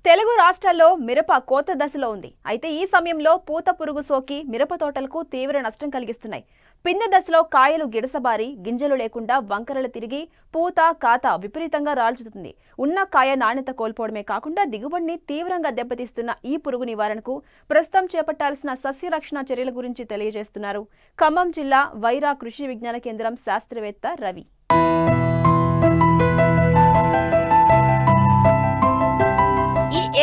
తెలుగు రాష్ట్రాల్లో మిరప కోత దశలో ఉంది. అయితే ఈ సమయంలో పూత పురుగు సోకి మిరప తోటలకు తీవ్ర నష్టం కలిగిస్తున్నాయి. పిందె దశలో కాయలు గిడసబారి గింజలు లేకుండా వంకరలు తిరిగి పూత కాత విపరీతంగా రాల్చుతుంది. ఉన్న కాయ నాణ్యత కోల్పోవడమే కాకుండా దిగుబడిని తీవ్రంగా దెబ్బతీస్తున్న ఈ పురుగు నివారణకు ప్రస్తుతం చేపట్టాల్సిన సస్యరక్షణ చర్యల గురించి తెలియజేస్తున్నారు ఖమ్మం జిల్లా వైరా కృషి విజ్ఞాన కేంద్రం శాస్త్రవేత్త రవి.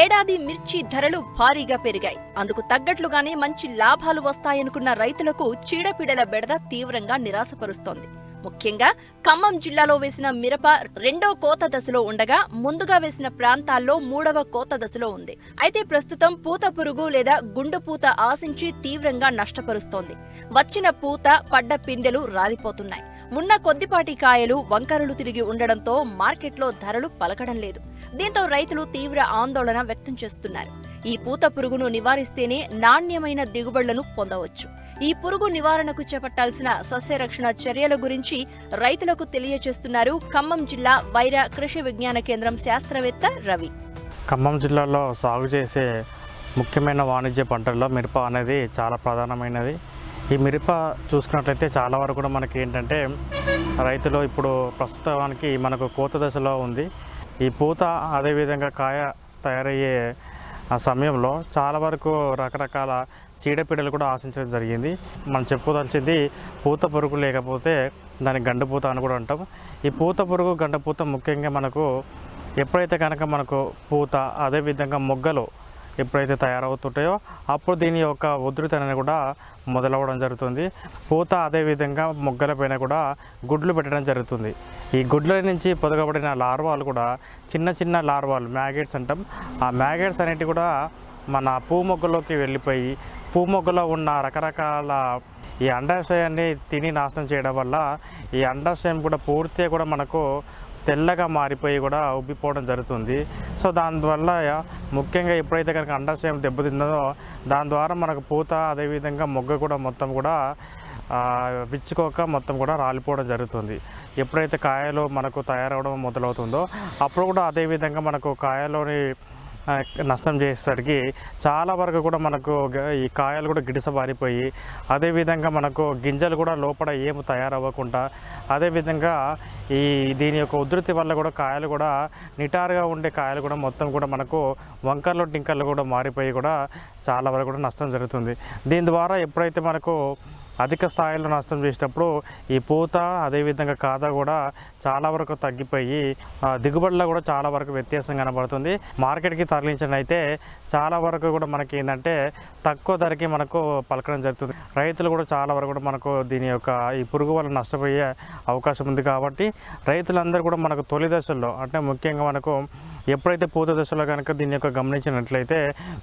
ఏడాది మిర్చి ధరలు భారీగా పెరిగాయి. అందుకు తగ్గట్లుగానే మంచి లాభాలు వస్తాయనుకున్న రైతులకు చీడపీడల బెడద తీవ్రంగా నిరాశపరుస్తోంది. ముఖ్యంగా ఖమ్మం జిల్లాలో వేసిన మిరప రెండో కోత దశలో ఉండగా ముందుగా వేసిన ప్రాంతాల్లో మూడవ కోత దశలో ఉంది. అయితే ప్రస్తుతం పూత పురుగు లేదా గుండు పూత ఆశించి తీవ్రంగా నష్టపరుస్తోంది. వచ్చిన పూత పడ్డ పిందెలు రాలిపోతున్నాయి. ఉన్న కొద్దిపాటి కాయలు వంకరలు తిరిగి ఉండడంతో మార్కెట్లో ధరలు పలకడం లేదు. దీంతో రైతులు తీవ్ర ఆందోళన వ్యక్తం చేస్తున్నారు. ఈ పూత పురుగును నివారిస్తేనే నాణ్యమైన దిగుబడులను పొందవచ్చు. ఈ పురుగు నివారణకు చేపట్టాల్సిన సస్యరక్షణ చర్యల గురించి రైతులకు తెలియజేస్తున్నారు ఖమ్మం జిల్లా వైరా కృషి విజ్ఞాన కేంద్రం శాస్త్రవేత్త రవి. ఖమ్మం జిల్లాలో సాగు చేసే ముఖ్యమైన వాణిజ్య పంటల్లో మిరప అనేది చాలా ప్రధానమైనది. ఈ మిరప చూసుకున్నట్లయితే చాలా వరకు కూడా మనకి ఏంటంటే రైతులు ఇప్పుడు ప్రస్తుతానికి మనకు కోత దశలో ఉంది. ఈ పూత అదేవిధంగా కాయ తయారయ్యే ఆ సమయంలో చాలా వరకు రకరకాల చీడపీడలు కూడా ఆశించడం జరిగింది. మనం చెప్పుకోదలిచింది పూత పురుగు లేకపోతే దాన్ని గండుపూత అని కూడా అంటాం. ఈ పూత పురుగు గండపూత ముఖ్యంగా మనకు ఎప్పుడైతే కనుక మనకు పూత అదేవిధంగా మొగ్గలు ఎప్పుడైతే తయారవుతుంటాయో అప్పుడు దీని యొక్క ఉధృతి అనేది కూడా మొదలవ్వడం జరుగుతుంది. పూత అదేవిధంగా మొగ్గల పైన కూడా గుడ్లు పెట్టడం జరుగుతుంది. ఈ గుడ్ల నుంచి పొదగబడిన లార్వాలు కూడా చిన్న చిన్న లార్వాలు మ్యాగెట్స్ అంటాం. ఆ మ్యాగెట్స్ అనేటివి కూడా మన పూ మొగ్గలోకి వెళ్ళిపోయి పూ మొగ్గలో ఉన్న రకరకాల ఈ అండాశయాన్ని తిని నాశనం చేయడం వల్ల ఈ అండాశయం కూడా పూర్తిగా కూడా మనకు తెల్లగా మారిపోయి కూడా ఉబ్బిపోవడం జరుగుతుంది. సో దానివల్ల ముఖ్యంగా ఎప్పుడైతే కనుక అండాశయం దెబ్బతిందో దాని ద్వారా మనకు పూత అదేవిధంగా మొగ్గ కూడా మొత్తం కూడా విచ్చుకోక మొత్తం కూడా రాలిపోవడం జరుగుతుంది. ఎప్పుడైతే కాయలు మనకు తయారవడం మొదలవుతుందో అప్పుడు కూడా అదేవిధంగా మనకు కాయలోని నష్టం చేసేసరికి చాలా వరకు కూడా మనకు ఈ కాయలు కూడా గిడిసబారిపోయి అదేవిధంగా మనకు గింజలు కూడా లోపల ఏమి తయారవ్వకుండా అదేవిధంగా దీని యొక్క ఉధృతి వల్ల కూడా కాయలు కూడా నిటారుగా ఉండే కాయలు కూడా మొత్తం కూడా మనకు వంకర్లు టింకర్లు కూడా మారిపోయి కూడా చాలా వరకు కూడా నష్టం జరుగుతుంది. దీని ద్వారా ఎప్పుడైతే మనకు అధిక స్థాయిలో నష్టం చేసేటప్పుడు ఈ పూత అదేవిధంగా కాత కూడా చాలా వరకు తగ్గిపోయి దిగుబడిలో కూడా చాలా వరకు వ్యత్యాసం కనబడుతుంది. మార్కెట్కి తరలించడం అయితే చాలా వరకు కూడా మనకి ఏంటంటే తక్కువ ధరకి మనకు పలకడం జరుగుతుంది. రైతులు కూడా చాలా వరకు కూడా మనకు దీని యొక్క ఈ పురుగు వల్ల నష్టపోయే అవకాశం ఉంది. కాబట్టి రైతులందరూ కూడా మనకు తొలి దశల్లో అంటే ముఖ్యంగా మనకు ఎప్పుడైతే పూత దశలో కనుక దీని యొక్క గమనించినట్లయితే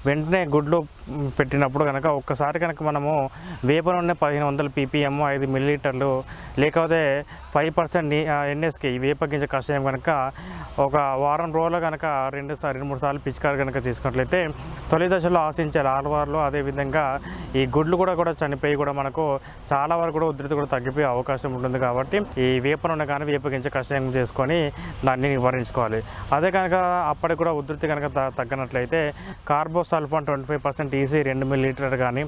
వెంటనే గుడ్లు పెట్టినప్పుడు కనుక ఒక్కసారి కనుక మనము వేప నూనె 1500 ppm 5 ml లేకపోతే 5% NSK వేప గింజ కషాయం కనుక ఒక వారం రోజులు కనుక 2-3 సార్లు పిచికారి కనుక చేసుకున్నట్లయితే తొలి దశలో ఆశించే లార్వాలు అదేవిధంగా ఈ గుడ్లు కూడా చనిపోయి కూడా మనకు చాలా వరకు కూడా ఉధృతి కూడా తగ్గిపోయే అవకాశం ఉంటుంది. కాబట్టి ఈ వేప నూనె కానీ వేప గింజ కషాయం చేసుకొని దాన్ని నివారించుకోవాలి. అదే కనుక అప్పటికి కూడా ఉధృతి కనుక తగ్గినట్లయితే కార్బోసల్ఫాన్ 25% EC 2 ml కానీ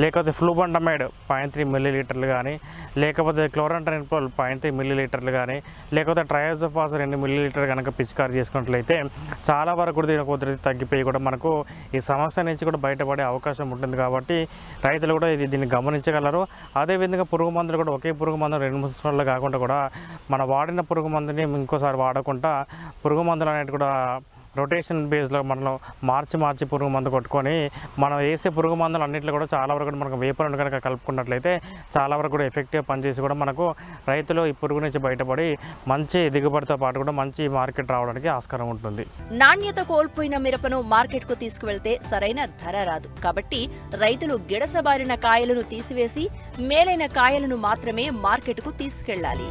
లేకపోతే ఫ్లూబండమైడ్ 0.3 ml కానీ లేకపోతే క్లోరంట్రైన్పోల్ 0.3 ml కానీ లేకపోతే ట్రయాజోఫాస్ 2 ml కనుక పిచికారి చేసుకున్నట్లయితే చాలా వరకు కూడా దీని ఉధృతి తగ్గిపోయి కూడా మనకు ఈ సమస్య నుంచి కూడా బయటపడే అవకాశం ఉంటుంది. కాబట్టి రైతులు కూడా దీన్ని గమనించగలరు. అదేవిధంగా పురుగు మందులు కూడా ఒకే పురుగు మందులు 2-3 సంవత్సరాలు కాకుండా కూడా మన వాడిన పురుగు మందుని ఇంకోసారి వాడకుండా పురుగు మందులు అనేవి కూడా రొటేషన్ బేస్లో మనం మార్చి పురుగు మందు కొట్టుకొని మనం వేసే పురుగు మందులు అన్నింటిలో కూడా చాలా వరకు మనకు వేప నూనె కనుక కలుపుకున్నట్లయితే చాలా వరకు కూడా ఎఫెక్టివ్గా పనిచేసి కూడా మనకు రైతులు ఈ పురుగు నుంచి బయటపడి మంచి దిగుబడితో పాటు కూడా మంచి మార్కెట్ రావడానికి ఆస్కారం ఉంటుంది. నాణ్యత కోల్పోయిన మిరపను మార్కెట్కు తీసుకువెళ్తే సరైన ధర రాదు. కాబట్టి రైతులు గిడసబారిన కాయలను తీసివేసి మేలైన కాయలను మాత్రమే మార్కెట్కు తీసుకెళ్లాలి.